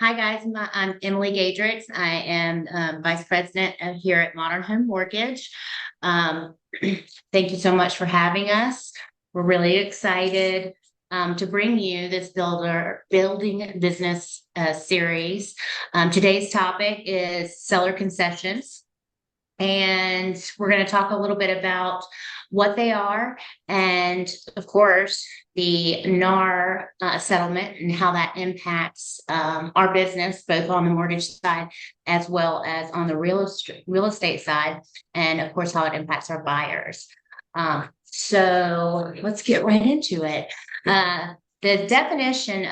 Hi guys, I'm Emily Gadrix. I am Vice President here at Modern Home Mortgage. Um, Thank you so much for having us. We're really excited to bring you this building business series. Today's topic is seller concessions. And we're going to talk a little bit about what they are and, of course, the NAR settlement and how that impacts our business, both on the mortgage side as well as on the real estate side, and, of course, how it impacts our buyers. So let's get right into it. The definition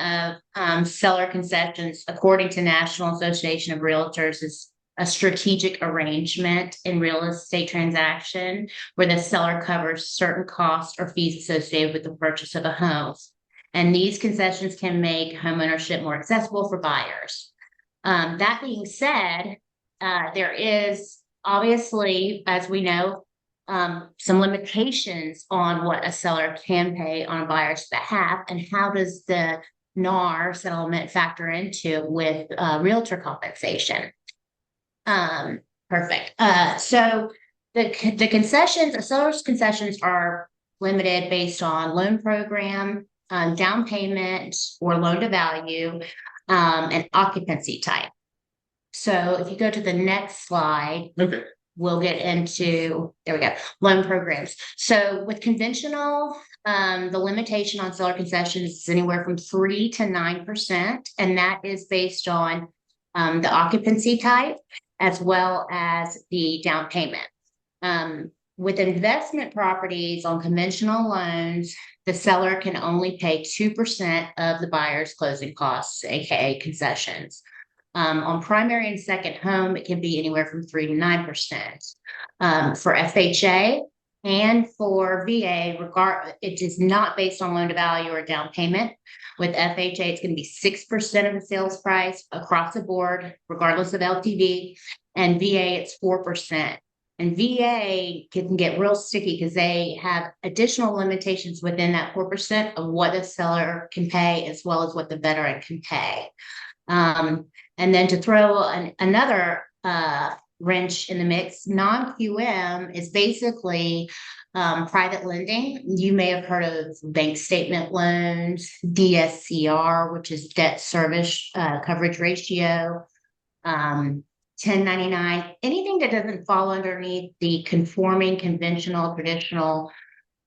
of seller concessions, according to National Association of Realtors, is a strategic arrangement in real estate transaction where the seller covers certain costs or fees associated with the purchase of a home. And these concessions can make homeownership more accessible for buyers. That being said, there is obviously, as we know, some limitations on what a seller can pay on a buyer's behalf, and how does the NAR settlement factor into with realtor compensation. Perfect. So the concessions, a seller's concessions are limited based on loan program, down payment or loan to value, and occupancy type. So if you go to the next slide, Okay. we'll get into, there we go, loan programs. So with conventional, the limitation on seller concessions is anywhere from 3 to 9%, and that is based on the occupancy type as well as the down payment. With investment properties on conventional loans, the seller can only pay 2% of the buyer's closing costs, aka concessions. On primary and second home, it can be anywhere from 3 to 9%. For FHA and for VA, it is not based on loan to value or down payment. With FHA, it's going to be 6% of the sales price across the board, regardless of LTV. And VA, it's 4%. And VA can get real sticky because they have additional limitations within that 4% of what the seller can pay, as well as what the veteran can pay. And then to throw another wrench in the mix, non-QM is basically private lending. You may have heard of bank statement loans, DSCR, which is debt service coverage ratio, 1099, anything that doesn't fall underneath the conforming conventional traditional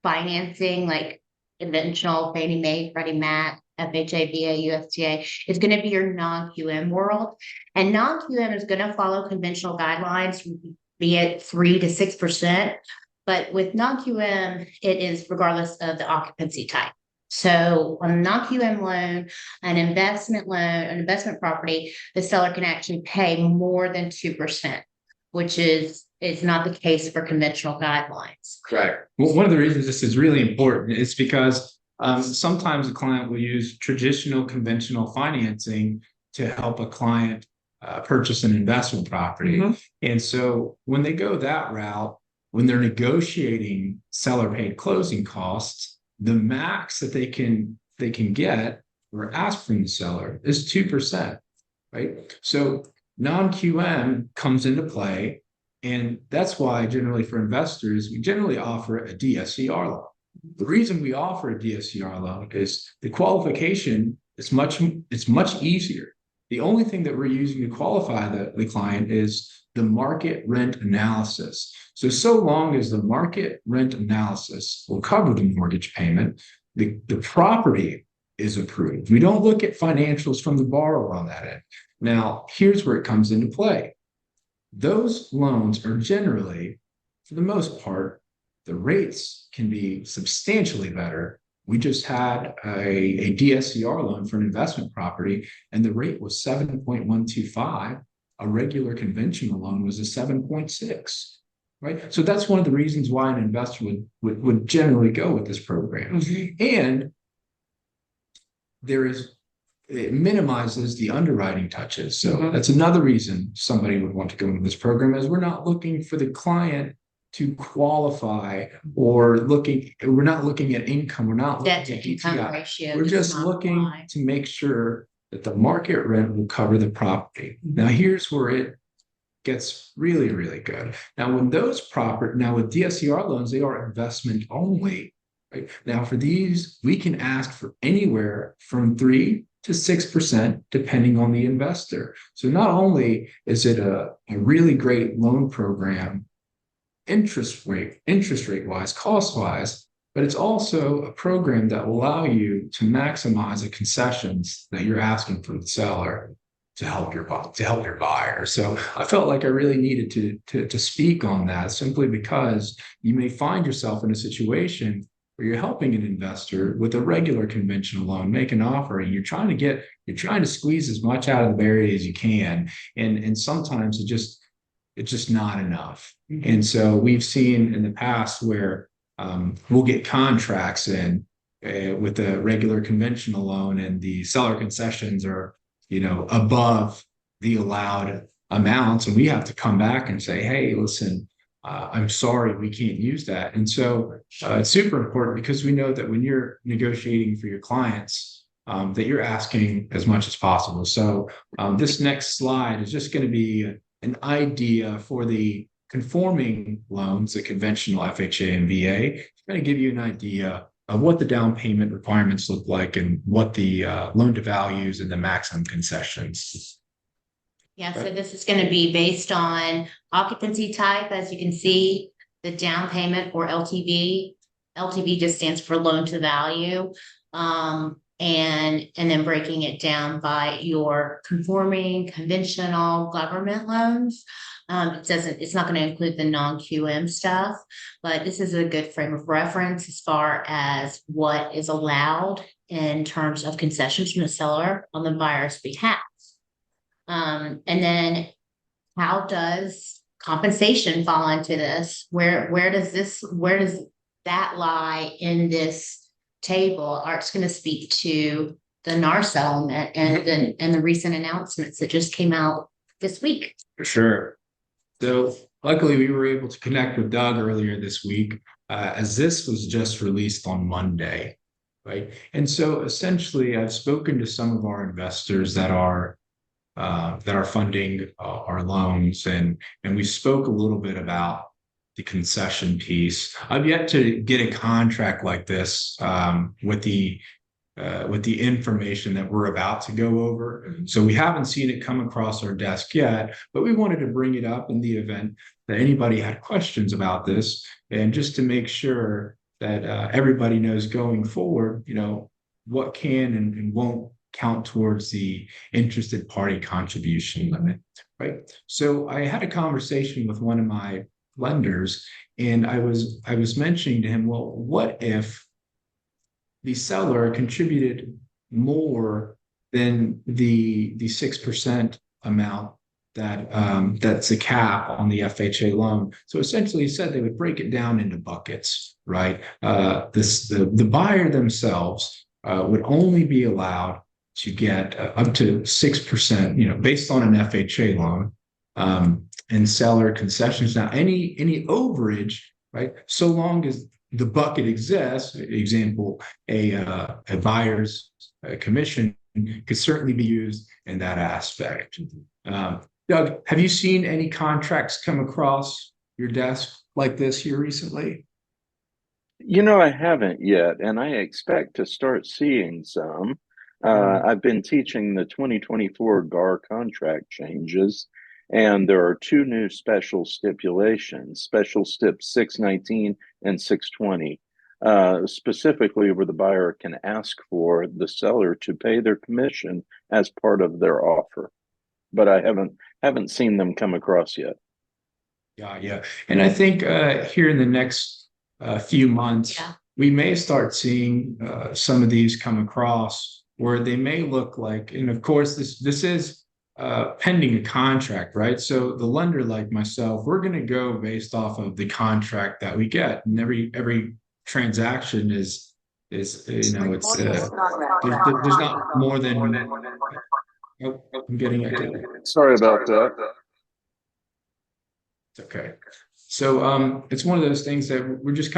financing, like conventional Fannie Mae, Freddie Mac, FHA, VA, USDA, is going to be your non-QM world. And non-QM is going to follow conventional guidelines, be it 3 to 6%. But with non-QM, it is regardless of the occupancy type. So on a non-QM loan, an investment property, the seller can actually pay more than 2%, which is not the case for conventional guidelines. Correct. Well, one of the reasons this is really important is because sometimes a client will use traditional conventional financing to help a client purchase an investment property. Mm-hmm. And so when they go that route, when they're negotiating seller paid closing costs, the max that they can get or ask from the seller is 2%, right? So non-QM comes into play, and that's why generally for investors, we generally offer a DSCR loan. The reason we offer a DSCR loan is the qualification is much easier. The only thing that we're using to qualify the client is the market rent analysis. So long as the market rent analysis will cover the mortgage payment, the property is approved. We don't look at financials from the borrower on that end. Now, here's where it comes into play. Those loans are generally, for the most part, the rates can be substantially better. We just had a DSCR loan for an investment property, and the rate was 7.125. A regular conventional loan was a 7.6, right? So that's one of the reasons why an investor would generally go with this program. Mm-hmm. And it minimizes the underwriting touches. So mm-hmm. That's another reason somebody would want to go into this program, is we're not looking for the client to qualify, or we're not looking at income. We're not looking at income ratio. We're just looking to make sure that the market rent will cover the property. Now, here's where it gets really, really good. Now, with DSCR loans, they are investment only. Right? Now, for these, we can ask for anywhere from 3 to 6%, depending on the investor. So not only is it a really great loan program, interest rate wise, cost wise, but it's also a program that will allow you to maximize the concessions that you're asking from the seller to help your buyer. So I felt like I really needed to speak on that, simply because you may find yourself in a situation where you're helping an investor with a regular conventional loan make an offer, and you're trying to squeeze as much out of the berry as you can, and sometimes it's just not enough. And so we've seen in the past where we'll get contracts in with a regular conventional loan, and the seller concessions are, above the allowed amounts, and we have to come back and say, hey, listen, I'm sorry, we can't use that. And so it's super important, because we know that when you're negotiating for your clients, that you're asking as much as possible. So this next slide is just going to be an idea for the conforming loans, the conventional FHA and VA. It's going to give you an idea of what the down payment requirements look like, and what the loan to values and the maximum concessions. Yeah, so this is going to be based on occupancy type. As you can see, the down payment or LTV. LTV just stands for loan to value. And then breaking it down by your conforming conventional government loans. It's not going to include the non-QM stuff, but this is a good frame of reference as far as what is allowed in terms of concessions from the seller on the buyer's behalf. And then how does compensation fall into this? Where does that lie in this table? Art's going to speak to the NAR settlement and the recent announcements that just came out this week. For sure. So luckily we were able to connect with Doug earlier this week, as this was just released on Monday, right? And so essentially I've spoken to some of our investors that are funding our loans, and we spoke a little bit about the concession piece. I've yet to get a contract like this with the information that we're about to go over. So we haven't seen it come across our desk yet, but we wanted to bring it up in the event that anybody had questions about this, and just to make sure that everybody knows going forward, what can and won't count towards the interested party contribution limit, right? So I had a conversation with one of my lenders, and I was mentioning to him, well, what if the seller contributed more than the 6% amount that's the cap on the FHA loan? So essentially, he said they would break it down into buckets, right? The buyer themselves would only be allowed to get up to 6%, based on an FHA loan, and seller concessions. Now, any overage, right? So long as the bucket exists, example, a buyer's commission could certainly be used in that aspect. Doug, have you seen any contracts come across your desk like this here recently? I haven't yet, and I expect to start seeing some. I've been teaching the 2024 GAR contract changes, and there are two new special stipulations, special stip 619 and 620, specifically where the buyer can ask for the seller to pay their commission as part of their offer. But I haven't seen them come across yet. Yeah. And I think here in the next few months, we may start seeing some of these come across, where they may look like, and of course, this is pending a contract, right? So the lender, like myself, we're going to go based off of the contract that we get, and every transaction is it's there's not more than. Oh, I'm getting it. Sorry about that. It's okay. So it's one of those things that we're just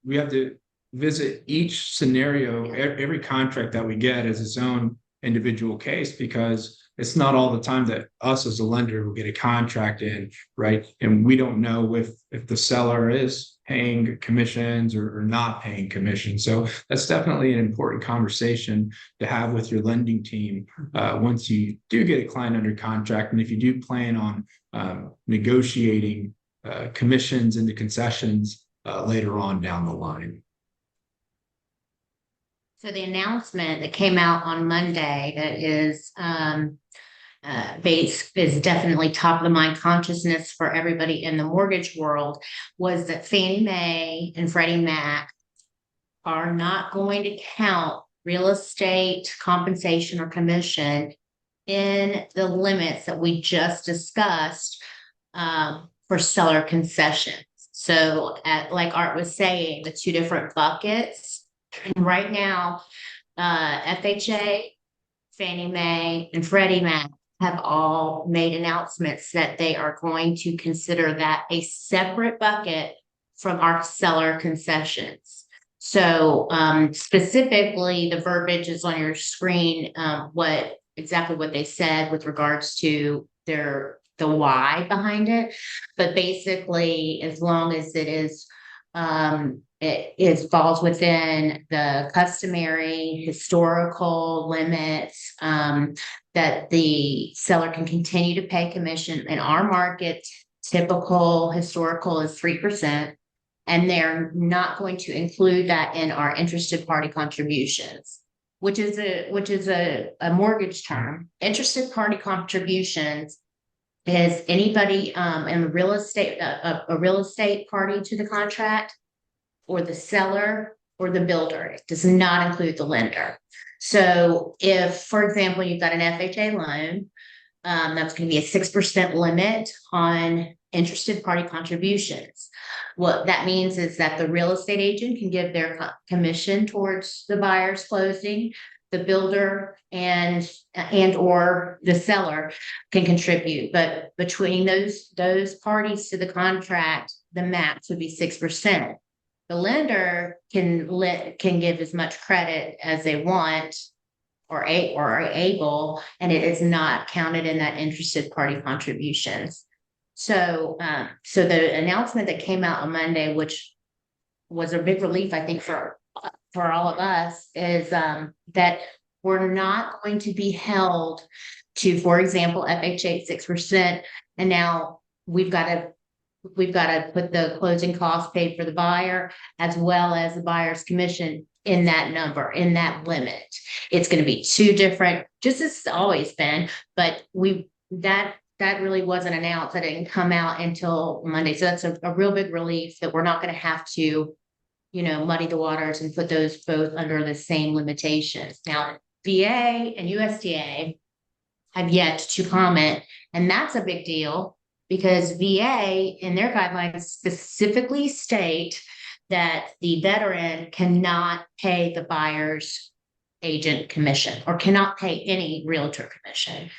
we have to visit each scenario. Every contract that we get is its own individual case, because it's not all the time that us as a lender will get a contract in, right? And we don't know if the seller is paying commissions or not paying commissions. So that's definitely an important conversation to have with your lending team once you do get a client under contract. And if you do plan on negotiating commissions into concessions later on down the line. So the announcement that came out on Monday that is is definitely top of the mind consciousness for everybody in the mortgage world was that Fannie Mae and Freddie Mac are not going to count real estate compensation or commission in the limits that we just discussed for seller concessions. So like Art was saying, the two different buckets. And right now, FHA, Fannie Mae, and Freddie Mac have all made announcements that they are going to consider that a separate bucket from our seller concessions. So specifically, the verbiage is on your screen, exactly what they said with regards to the why behind it. But basically, as long as it falls within the customary historical limits, that the seller can continue to pay commission. In our market, typical historical is 3%, and they're not going to include that in our interested party contributions, which is a mortgage term. Interested party contributions is anybody in real estate, a real estate party to the contract, or the seller or the builder. It does not include the lender. So if, for example, you've got an FHA loan, that's going to be a 6% limit on interested party contributions. What that means is that the real estate agent can give their commission towards the buyer's closing, the builder and or the seller can contribute. But between those parties to the contract, the max would be 6%. The lender can give as much credit as they want or are able, and it is not counted in that interested party contributions. So the announcement that came out on Monday, which was a big relief, I think, for all of us, is that we're not going to be held to, for example, FHA 6%, and now we've got to put the closing costs paid for the buyer as well as the buyer's commission in that number, in that limit. It's going to be two different, just as it's always been, but that really wasn't announced. That didn't come out until Monday. So that's a real big relief that we're not going to have to, muddy the waters and put those both under the same limitations. Now, VA and USDA have yet to comment, and that's a big deal because VA in their guidelines specifically state that the veteran cannot pay the buyer's agent commission or cannot pay any realtor commission.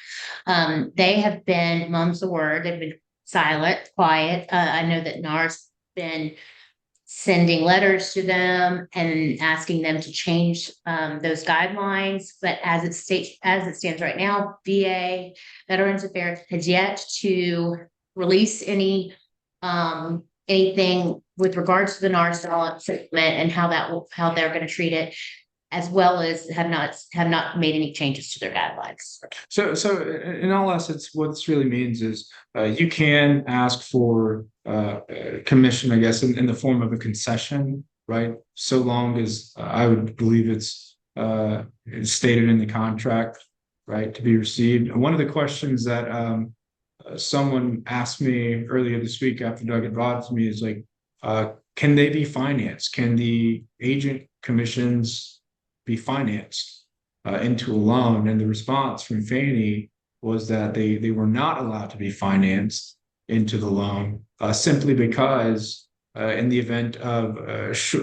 They have been, mum's the word, they've been silent, quiet. I know that NAR's been sending letters to them and asking them to change those guidelines. But as it stands right now, VA Veterans Affairs has yet to release anything with regards to the NAR settlement and how they're going to treat it, as well as have not made any changes to their guidelines. So in all essence, what this really means is you can ask for commission, I guess, in the form of a concession, right? So long as I would believe it's stated in the contract, right, to be received. And one of the questions that someone asked me earlier this week after Doug had brought it to me is like, can they be financed? Can the agent commissions be financed into a loan? And the response from Fannie was that they were not allowed to be financed into the loan simply because in the event of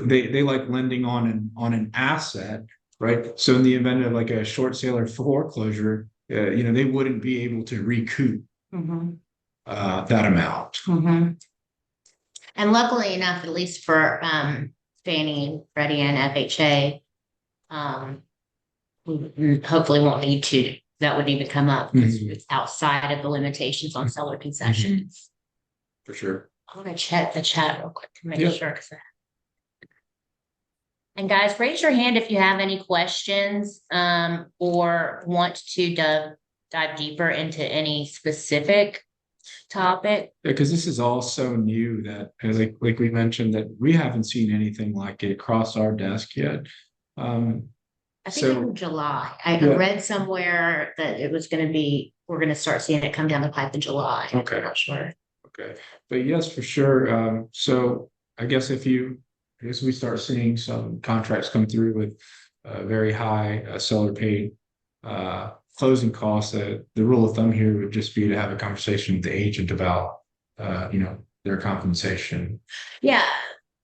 they like lending on an asset, right? So in the event of like a short sale or foreclosure, they wouldn't be able to recoup that amount. Mm-hmm. And luckily enough, at least for Fannie, Freddie, and FHA, we hopefully won't need to, that would even come up because Mhm. it's outside of the limitations on seller concessions. For sure. I'm gonna check the chat real quick to make Yeah. sure. And guys, raise your hand if you have any questions, or want to dive deeper into any specific topic. Because this is all so new that, like we mentioned, that we haven't seen anything like it across our desk yet. I think So- in July, I Yeah. read somewhere that it was gonna be, we're gonna start seeing it come down the pipe in July. Okay. I'm not sure. Okay, but yes, for sure. So I guess as we start seeing some contracts come through with very high seller paid closing costs, the rule of thumb here would just be to have a conversation with the agent about their compensation. Yeah,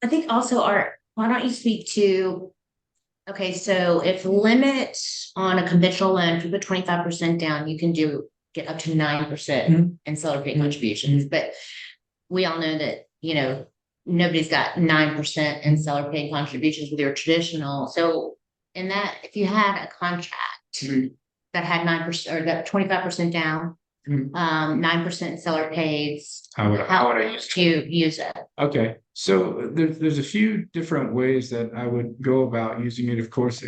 I think also Art, why don't you speak to, okay, so if limit on a conventional loan, if you put 25% down, you can get up to 9% Mhm. in seller paid contributions, but we all know that, nobody's got 9% in seller paid contributions with your traditional. So in that, if you had a contract Mhm. that had 9% or that 25% down, Mhm. 9% in seller pays, How would how I would use it? you use it? Okay, so there's a few different ways that I would go about using it. Of course,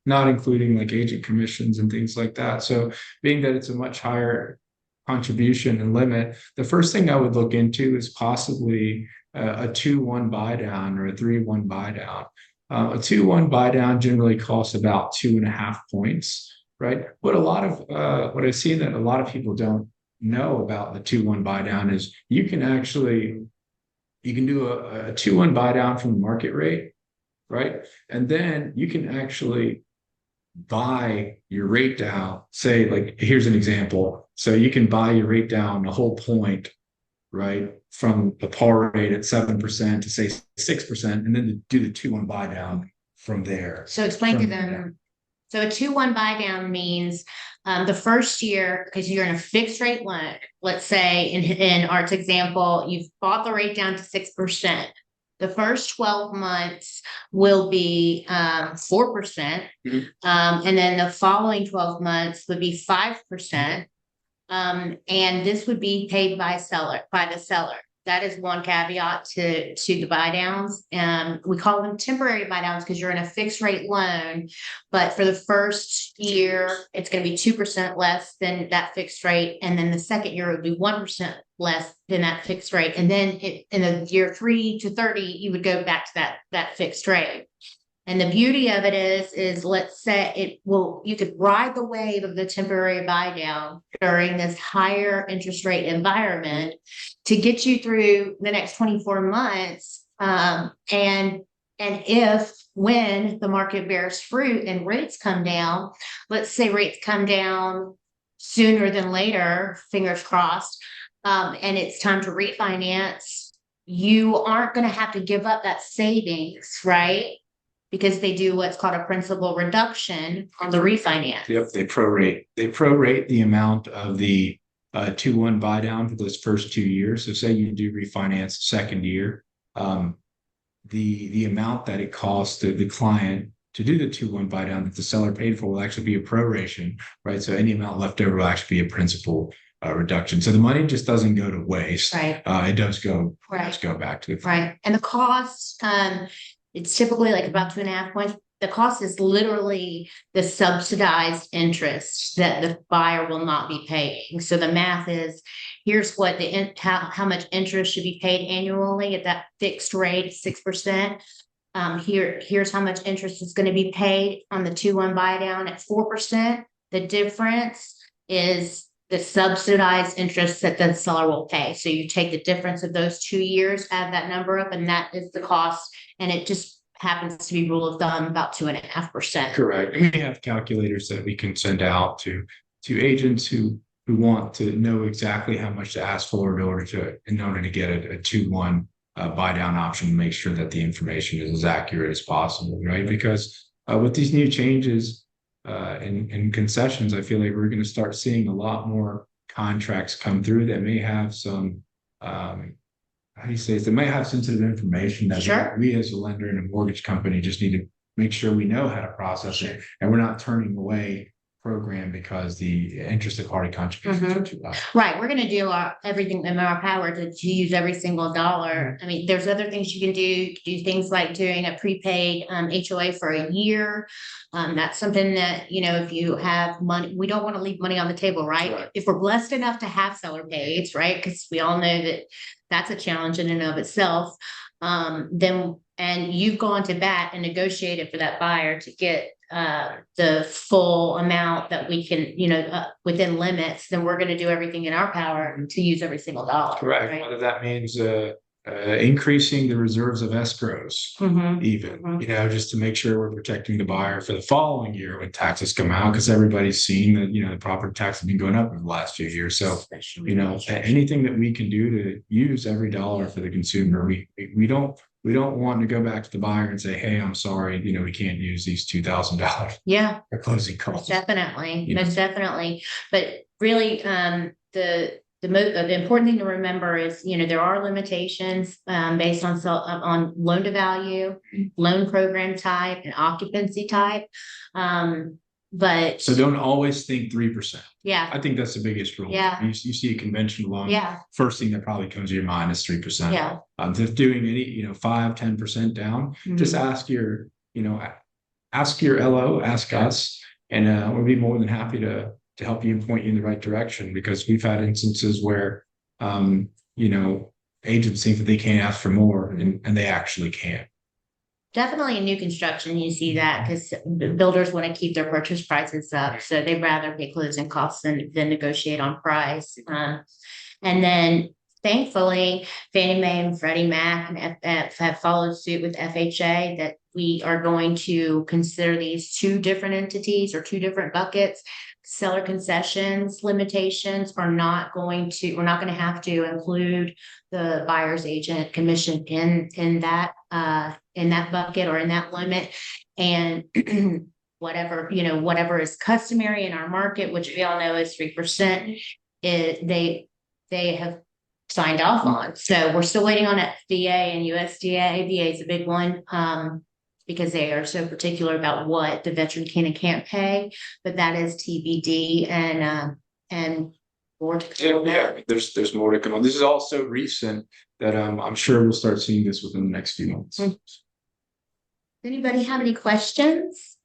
not including like agent commissions and things like that. So being that it's a much higher contribution and limit, the first thing I would look into is possibly a 2-1 buy down or a 3-1 buy down. A 2-1 buy down generally costs about 2.5 points, right? What I've seen that a lot of people don't know about the 2-1 buy down is you can do a 2-1 buy down from the market rate, right? And then you can actually buy your rate down. Say, like, here's an example. So you can buy your rate down a whole point, right? From the par rate at 7% to say 6%, and then do the 2-1 buy down from there. So explain to From them. there. So a 2-1 buy down means the first year, because you're in a fixed rate loan, let's say in Art's example, you've bought the rate down to 6%. The first 12 months will be 4%. Mhm. And then the following 12 months would be 5%. And this would be paid by the seller. That is one caveat to the buy downs. We call them temporary buy downs because you're in a fixed rate loan, but for the first year, it's going to be 2% less than that fixed rate. And then the second year would be 1% less than that fixed rate. And then in the year 3 to 30, you would go back to that fixed rate. And the beauty of it is let's say you could ride the wave of the temporary buy down during this higher interest rate environment to get you through the next 24 months. And when the market bears fruit and rates come down, let's say rates come down sooner than later, fingers crossed, and it's time to refinance, you aren't going to have to give up that savings, right? Because they do what's called a principal reduction on the refinance. Yep, they prorate the amount of the 2-1 buy down for those first 2 years. So say you do refinance the second year, the amount that it costs the client to do the 2-1 buy down that the seller paid for will actually be a proration, right? So any amount left over will actually be a principal reduction. So the money just doesn't go to waste. Right. It does go Right. back to the Right. And the cost, it's typically like about 2.5 points. The cost is literally the subsidized interest that the buyer will not be paying. So the math is, here's what how much interest should be paid annually at that fixed rate, 6%. Here's how much interest is going to be paid on the 2-1 buy down at 4%. The difference is the subsidized interest that the seller will pay. So you take the difference of those 2 years, add that number up, and that is the cost. And it just happens to be rule of thumb about 2.5%. Correct. And we have calculators that we can send out to agents who want to know exactly how much to ask for in order to get a 2-1 buy down option to make sure that the information is as accurate as possible, right? Because with these new changes and concessions, I feel like we're going to start seeing a lot more contracts come through that may have some how do you say it? They might have sensitive information that Sure. we as a lender and a mortgage company just need to make sure we know how to process it, and we're not turning away program because the interested party contributions are too high. Right, we're gonna do everything in our power to use every single dollar. I mean, there's other things you can do. You can do things like doing a prepaid HOA for a year. That's something that, if you have money, we don't want to leave money on the table, right? Right. If we're blessed enough to have seller pays, right? Because we all know that that's a challenge in and of itself. And you've gone to bat and negotiated for that buyer to get the full amount that we can, within limits, then we're going to do everything in our power to use every single dollar. Correct. Right? Whether that means increasing the reserves of escrows, even, just to make sure we're protecting the buyer for the following year when taxes come out, because everybody's seen that, the property taxes have been going up in the last few years. So, anything that we can do to use every dollar for the consumer, we don't want to go back to the buyer and say, hey, I'm sorry, we can't use these $2,000 Yeah, for closing costs. definitely, most definitely. But really, the important thing to remember is, there are limitations based on loan to value, loan program type, and occupancy type. But so don't always think 3%. Yeah, I think that's the biggest rule. Yeah. You see a conventional loan. Yeah. First thing that probably comes to your mind is 3%. Yeah. Just doing any, 5-10% down, just ask your LO, ask us, and we'll be more than happy to help you and point you in the right direction, because we've had instances where, agents think that they can't ask for more, and they actually can. Definitely in new construction, you see that because builders want to keep their purchase prices up. So they'd rather pay closing costs than negotiate on price. And then thankfully, Fannie Mae and Freddie Mac and have followed suit with FHA that we are going to consider these two different entities or two different buckets. Seller concessions limitations we're not going to have to include the buyer's agent commission in that bucket or in that limit, and whatever is customary in our market, which we all know is 3%, they have signed off on. So we're still waiting on FDA and USDA. VA is a big one, because they are so particular about what the veteran can and can't pay, but that is TBD, and more to come. Yeah, there's more to come on. This is all so recent that I'm sure we'll start seeing this within the next few months. Anybody have any questions?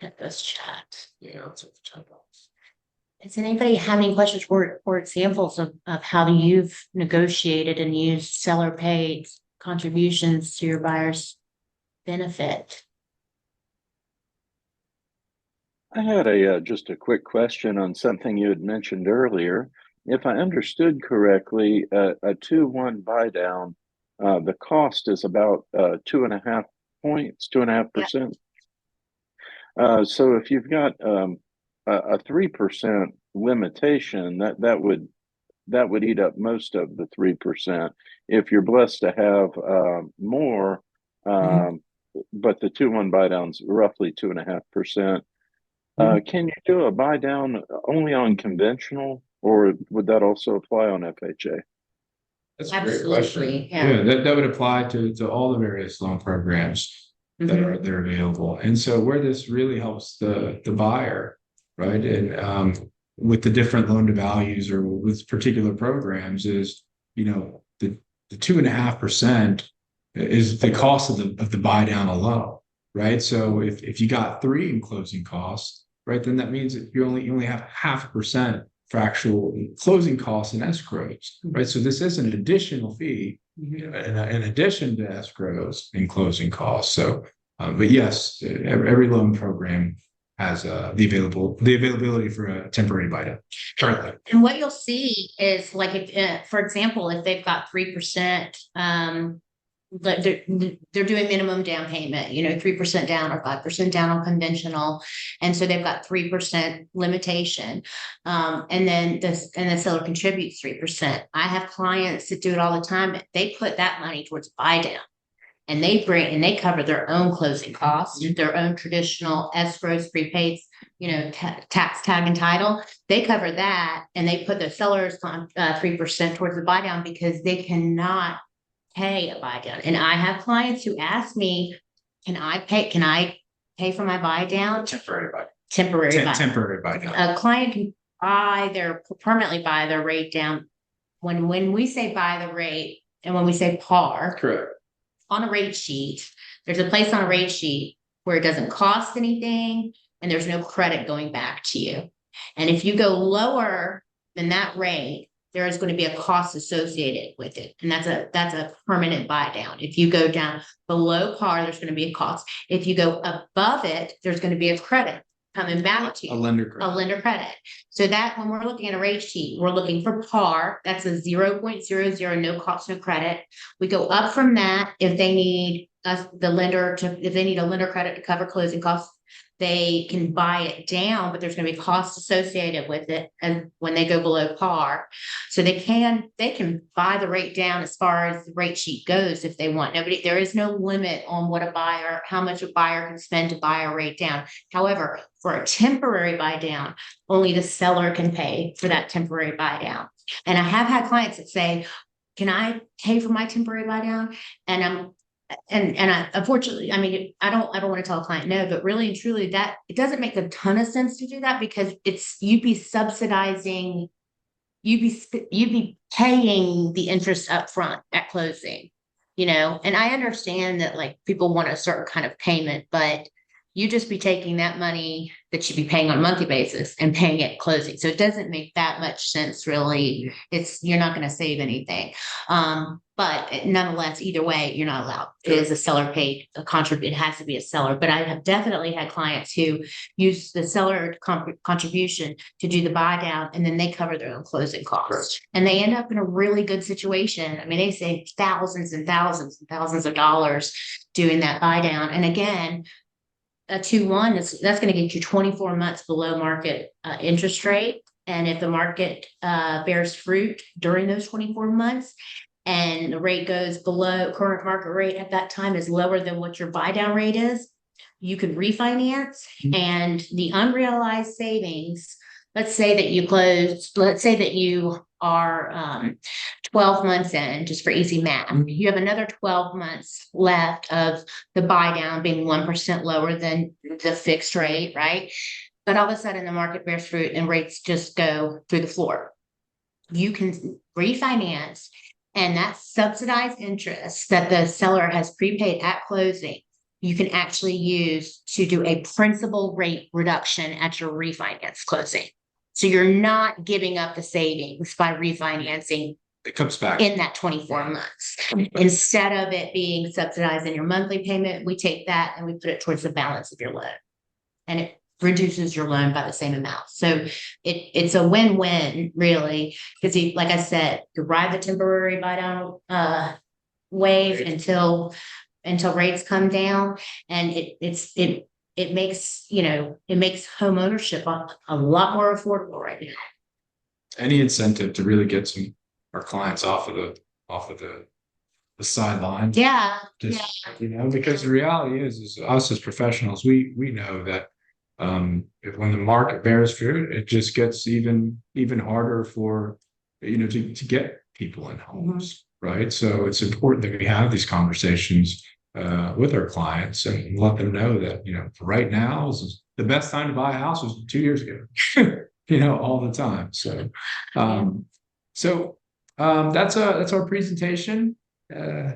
Get this chat. Yeah, let's have the chat box. Does anybody have any questions or examples of how you've negotiated and used seller paid contributions to your buyer's benefit? I had just a quick question on something you had mentioned earlier. If I understood correctly, a 2-1 buy down, the cost is about 2.5 points, 2.5%. So if you've got a 3% limitation, that would eat up most of the 3%. If you're blessed to have more, but the 2-1 buy down's roughly 2.5%. Can you do a buy down only on conventional, or would that also apply on FHA? That's a great question. Yeah, that would apply to all the various loan programs that are available. And so where this really helps the buyer, right, and with the different loan to values or with particular programs is, the 2.5% is the cost of the buy down alone, right? So if you got 3 in closing costs, right, then that means that you only have 0.5% for actual closing costs and escrows, right? So this is an additional fee in addition to escrows and closing costs. So, but yes, every loan program has the availability for a temporary buy down currently. And what you'll see is, like, if, for example, if they've got 3%, they're doing minimum down payment, 3% down or 5% down on conventional, and so they've got 3% limitation, and then the seller contributes 3%. I have clients that do it all the time. They put that money towards buy down, and they cover their own closing costs, their own traditional escrows, prepaids, tax tag and title. They cover that, and they put the seller's 3% towards the buy down because they cannot pay a buy down. And I have clients who ask me, can I pay for my buy down? Temporary buy. Temporary buy down. Temporary buy down. A client can permanently buy their rate down. When we say buy the rate and when we say par Correct. on a rate sheet, there's a place on a rate sheet where it doesn't cost anything and there's no credit going back to you. And if you go lower than that rate, there is going to be a cost associated with it. And that's a permanent buy down. If you go down below par, there's going to be a cost. If you go above it, there's going to be a credit coming back to you. A lender credit. A lender credit. So that when we're looking at a rate sheet, we're looking for par. That's a 0.00, no cost, no credit. We go up from that if they need if they need a lender credit to cover closing costs, they can buy it down, but there's going to be costs associated with it. And when they go below par, so they can buy the rate down as far as the rate sheet goes if they want. There is no limit on how much a buyer can spend to buy a rate down. However, for a temporary buy down, only the seller can pay for that temporary buy down. And I have had clients that say, can I pay for my temporary buy down? And I, unfortunately, I mean, I don't want to tell a client no, but really and truly that it doesn't make a ton of sense to do that because you'd be subsidizing, you'd be paying the interest up front at closing, and I understand that like people want a certain kind of payment, but you just be taking that money that you'd be paying on a monthly basis and paying it at closing. So it doesn't make that much sense, really. You're not going to save anything. But nonetheless, either way, you're not allowed. It is a seller paid contribution. It has to be a seller. But I have definitely had clients who use the seller contribution to do the buy down, and then they cover their own closing costs. And they end up in a really good situation. I mean, they save thousands and thousands and thousands of dollars doing that buy down. And again, a 2-1 that's going to get you 24 months below market interest rate. And if the market bears fruit during those 24 months and the rate goes below current market rate at that time is lower than what your buy down rate is, you could refinance and the unrealized savings. Let's say that you are 12 months in, just for easy math. You have another 12 months left of the buy down being 1% lower than the fixed rate, right? But all of a sudden the market bears fruit and rates just go through the floor. You can refinance, and that subsidized interest that the seller has prepaid at closing, you can actually use to do a principal rate reduction at your refinance closing. So you're not giving up the savings by refinancing. It comes back in that 24 months. Instead of it being subsidized in your monthly payment, we take that and we put it towards the balance of your loan. And it reduces your loan by the same amount. So it's a win-win, really, because like I said, you ride the temporary buy down wave until rates come down, and it makes home ownership a lot more affordable right now. Any incentive to really get our clients off of the sidelines. Yeah. Because the reality is us as professionals, we know that if when the market bears fruit, it just gets even harder for to get people in homes, right? So it's important that we have these conversations with our clients and let them know that right now is the best time to buy a house was 2 years ago. All the time. So that's our presentation.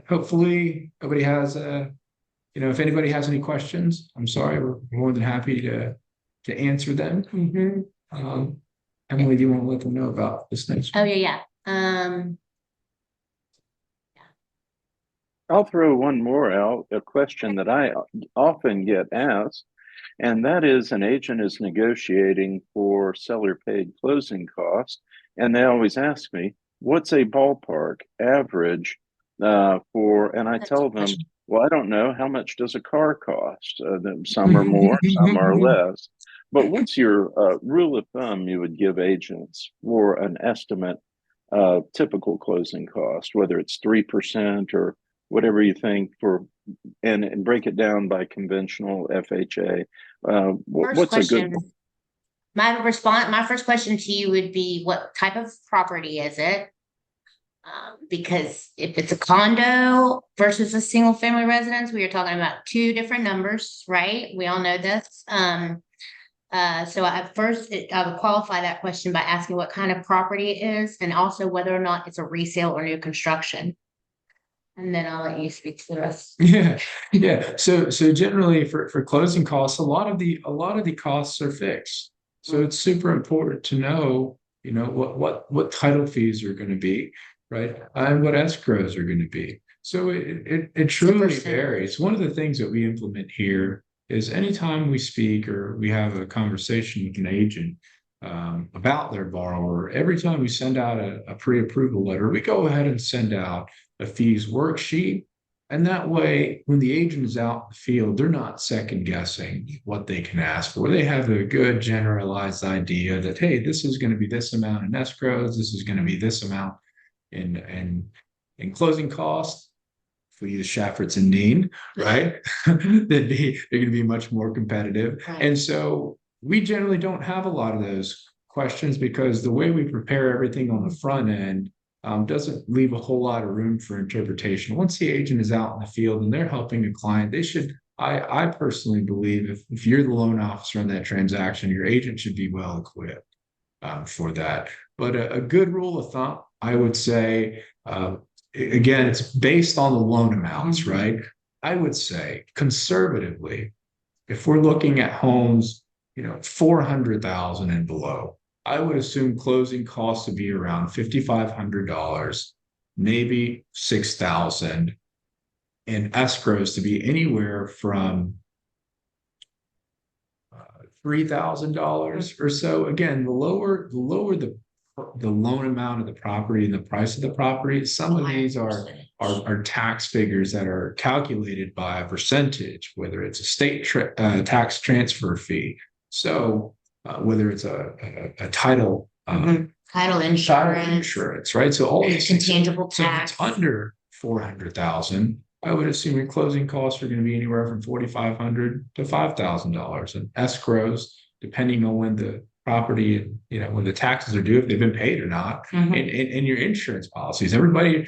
Hopefully nobody has if anybody has any questions, I'm sorry, we're more than happy to answer them. Emily, do you want to let them know about this next one? Oh yeah. I'll throw one more out, a question that I often get asked, and that is an agent is negotiating for seller paid closing costs, and they always ask me, what's a ballpark average and I tell them, well, I don't know, how much does a car cost? Some are more, some are less. But what's your rule of thumb you would give agents for an estimate of typical closing cost, whether it's 3% or whatever you think and break it down by conventional FHA? What's a good? My first question to you would be, what type of property is it? Because if it's a condo versus a single family residence, we are talking about two different numbers, right? We all know this. So I would qualify that question by asking what kind of property it is and also whether or not it's a resale or new construction. And then I'll let you speak to the rest. Yeah. So generally for closing costs, a lot of the costs are fixed. So it's super important to know, what title fees are going to be, right? And what escrows are going to be. So it truly varies. One of the things that we implement here is anytime we speak or we have a conversation with an agent about their borrower, every time we send out a pre-approval letter, we go ahead and send out a fees worksheet. And that way, when the agent is out in the field, they're not second guessing what they can ask for. They have a good generalized idea that, hey, this is going to be this amount in escrows, this is going to be this amount in closing costs. If we use Shaffert's and Dean, right? they're going to be much more competitive. Right. And so we generally don't have a lot of those questions because the way we prepare everything on the front end doesn't leave a whole lot of room for interpretation. Once the agent is out in the field and they're helping a client, they should, I personally believe if you're the loan officer in that transaction, your agent should be well equipped for that. But a good rule of thumb, I would say, again, it's based on the loan amounts, right? I would say conservatively, if we're looking at homes, 400,000 and below, I would assume closing costs to be around $5,500, maybe $6,000, and escrows to be anywhere from $3,000 or so. Again, the lower the loan amount of the property and the price of the property, some of these are tax figures that are calculated by a percentage, whether it's a state tax transfer fee. So whether it's a title, title insurance, right? So all these intangible tax. So if it's under 400,000, I would assume your closing costs are going to be anywhere from $4,500 to $5,000, and escrows, depending on when the property, when the taxes are due, if they've been paid or not, and your insurance policies. Everybody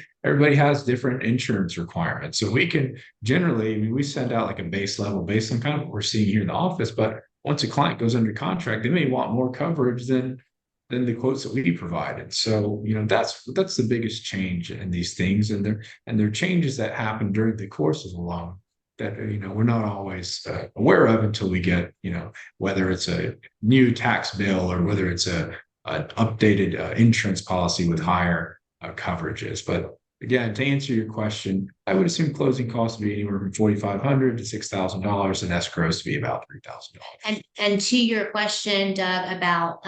has different insurance requirements. So we can generally, we send out like a base level based on kind of what we're seeing here in the office. But once a client goes under contract, they may want more coverage than the quotes that we provided. So, that's the biggest change in these things. And they're changes that happen during the course of the loan that, we're not always aware of until we get, whether it's a new tax bill or whether it's an updated insurance policy with higher coverages. But again, to answer your question, I would assume closing costs to be anywhere from $4,500 to $6,000 and escrows to be about $3,000. And to your question, Doug, about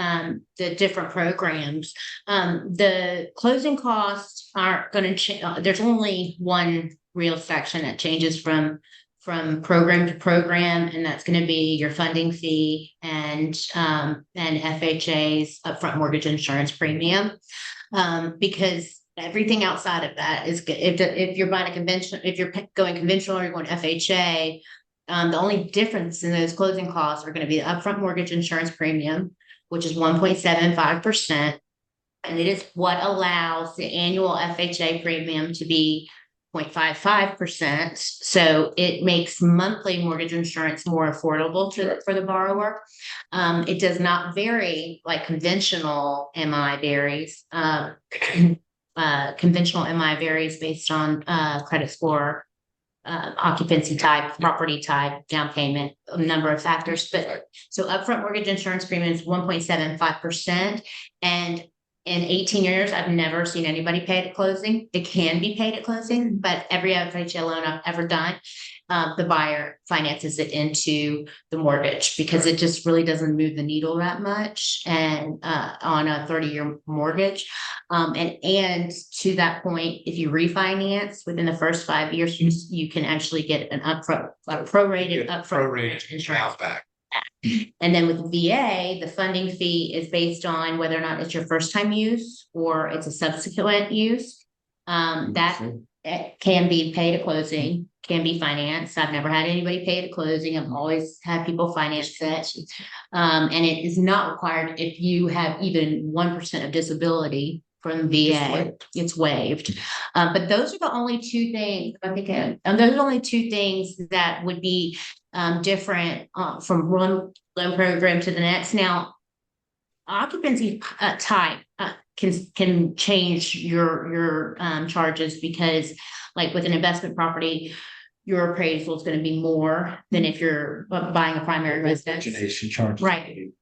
the different programs, the closing costs aren't going to change. There's only one real section that changes from program to program, and that's going to be your funding fee and FHA's upfront mortgage insurance premium, because everything outside of that is good. If you're buying if you're going conventional or you're going FHA, the only difference in those closing costs are going to be the upfront mortgage insurance premium, which is 1.75%. And it is what allows the annual FHA premium to be 0.55%. So it makes monthly mortgage insurance more affordable for the borrower. It does not vary like conventional MI varies. Conventional MI varies based on credit score, occupancy type, property type, down payment, a number of factors. But so upfront mortgage insurance premium is 1.75%. And in 18 years, I've never seen anybody pay it at closing. It can be paid at closing, but every FHA loan I've ever done, the buyer finances it into the mortgage because it just really doesn't move the needle that much and on a 30-year mortgage. And to that point, if you refinance within the first 5 years, you can actually get an upfront, prorated upfront insurance back. And then with VA, the funding fee is based on whether or not it's your first time use or it's a subsequent use. That can be paid at closing, can be financed. I've never had anybody pay at closing. I've always had people finance it. And it is not required if you have even 1% of disability from VA. It's waived. But those are the only two things, I think, those are the only two things that would be different from one loan program to the next. Now, occupancy type can change your charges, because like with an investment property, your appraisal is going to be more than if you're buying a primary residence. Origination charges.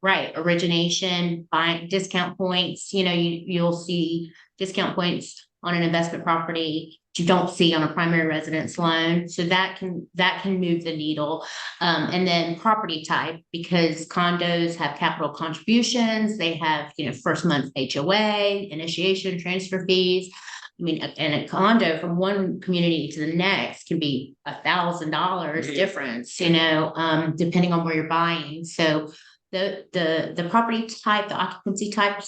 Right. Origination, buying discount points, you'll see discount points on an investment property you don't see on a primary residence loan. So that can move the needle. And then property type, because condos have capital contributions, they have, first month HOA, initiation, transfer fees. I mean, and a condo from one community to the next can be $1,000 difference, depending on where you're buying. So the property type, the occupancy type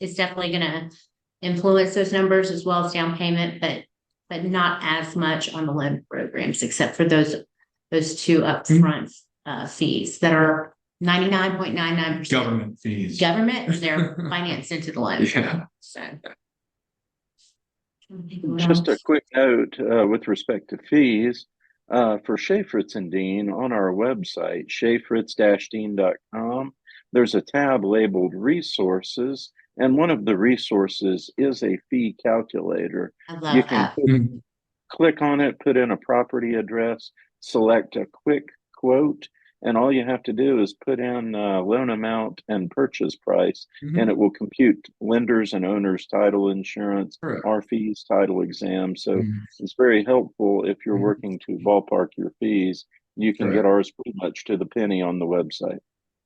is definitely gonna influence those numbers, as well as down payment, but not as much on the loan programs, except for those two upfront fees that are 99.99% government fees. Government, and they're financed into the loan. Yeah. So. Just a quick note with respect to fees for Schaefritz and Dean on our website, schaefritz-dean.com. There's a tab labeled resources, and one of the resources is a fee calculator. I love You can that. click on it, put in a property address, select a quick quote, and all you have to do is put in loan amount and purchase price, and it will compute lenders and owners title insurance, Correct. our fees, title exam. So it's very helpful if you're working to ballpark your fees. You can get ours pretty much to the penny on the website.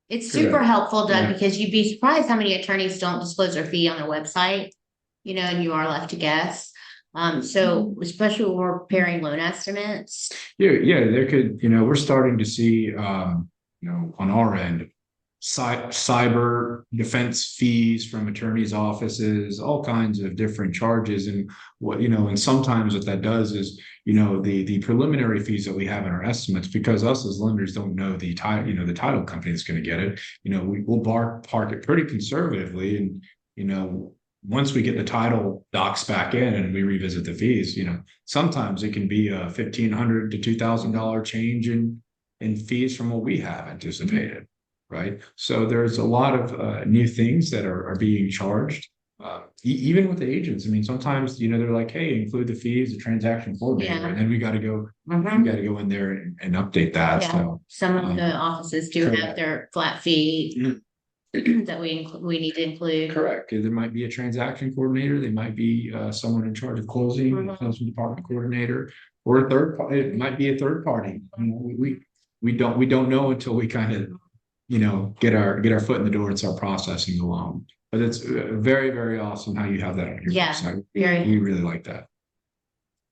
It's super helpful, Doug, because you'd be surprised how many attorneys don't disclose their fee on their website, and you are left to guess. So especially when we're preparing loan estimates. Yeah, there could, we're starting to see, on our end, cyber defense fees from attorneys' offices, all kinds of different charges. And and sometimes what that does is, the preliminary fees that we have in our estimates, because us as lenders don't know the title, the title company that's going to get it, we will park it pretty conservatively. And, once we get the title docs back in and we revisit the fees, sometimes it can be a $1,500 to $2,000 change in fees from what we have anticipated, right? So there's a lot of new things that are being charged, even with the agents. I mean, sometimes they're like, "Hey, include the fees, the transaction coordinator," and then we got to go, in there and update that. Yeah. So some of the offices do have their flat fee. That we need to include. Correct. There might be a transaction coordinator. They might be someone in charge of closing, closing department coordinator, or a third party. It might be a third party. We don't know until we kind of get our foot in the door and start processing the loan. But it's very, very awesome how you have that on your website. We really like that.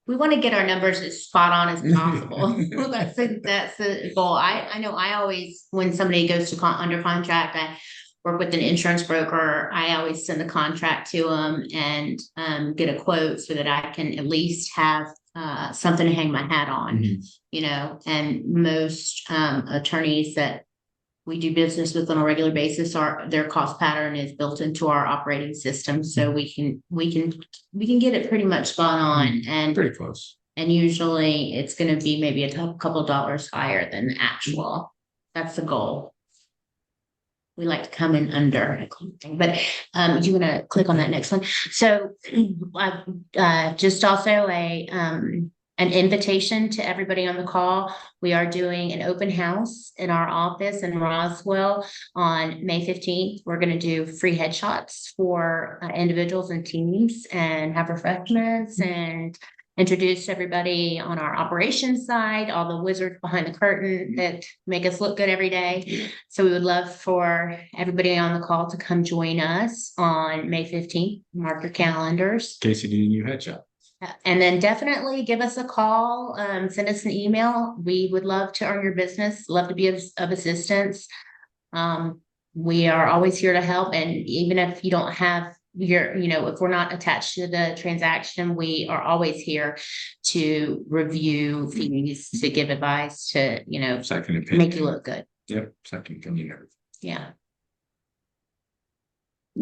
We want to get our numbers as spot on as possible. That's the goal. I know I always, when somebody goes to under contract, I work with an insurance broker. I always send the contract to them and get a quote so that I can at least have something to hang my hat on, and most attorneys that we do business with on a regular basis, their cost pattern is built into our operating system. So we can get it pretty much spot on, and pretty close. And usually it's going to be maybe a couple of dollars higher than the actual. That's the goal. We like to come in under, but you're going to click on that next one. So just also an invitation to everybody on the call. We are doing an open house in our office in Roswell on May 15th. We're going to do free headshots for individuals and teams, and have refreshments and introduce everybody on our operations side, all the wizards behind the curtain that make us look good every day. So we would love for everybody on the call to come join us on May 15th. Mark your calendars. In case you need a new headshot. And then definitely give us a call, send us an email. We would love to earn your business, love to be of assistance. We are always here to help. And even if you don't have if we're not attached to the transaction, we are always here to review fees, to give advice, to, second opinion, make you look good. Yep. Second opinion. Yeah.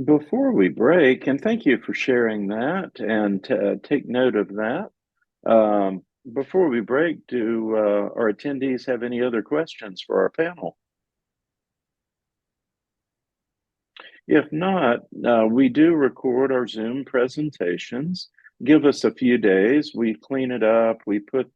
Before we break, and thank you for sharing that and take note of that. Before we break, do our attendees have any other questions for our panel? If not, we do record our Zoom presentations. Give us a few days. We clean it up. We put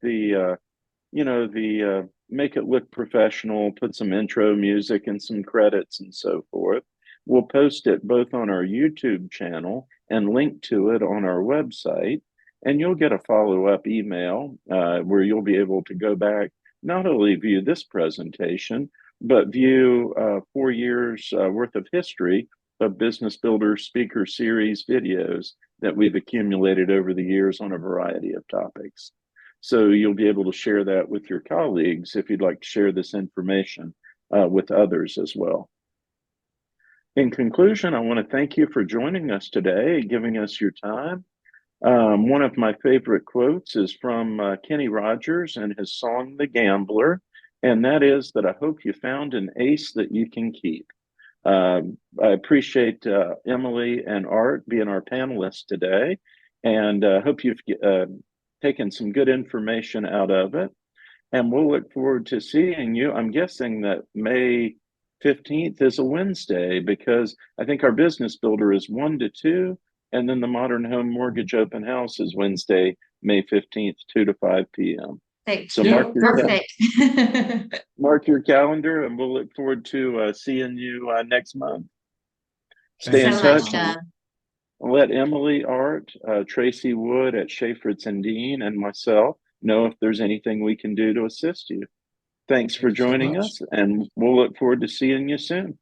make it look professional, put some intro music and some credits and so forth. We'll post it both on our YouTube channel and link to it on our website. And you'll get a follow-up email where you'll be able to go back, not only view this presentation, but view 4 years worth of history of Business Builder Speaker Series videos that we've accumulated over the years on a variety of topics. So you'll be able to share that with your colleagues if you'd like to share this information with others as well. In conclusion, I want to thank you for joining us today, giving us your time. One of my favorite quotes is from Kenny Rogers and his song, The Gambler, and that is that I hope you found an ace that you can keep. I appreciate Emily and Art being our panelists today, and hope you've taken some good information out of it. And we'll look forward to seeing you. I'm guessing that May 15th is a Wednesday because I think our business builder is 1 to 2, and then the Modern Home Mortgage Open House is Wednesday, May 15th, 2 to 5 p.m. So mark your calendar, and we'll look forward to seeing you next month. Stay in touch. Let Emily, Art, Tracy Wood at Schaefertz and Dean, and myself know if there's anything we can do to assist you. Thanks for joining us, and we'll look forward to seeing you soon.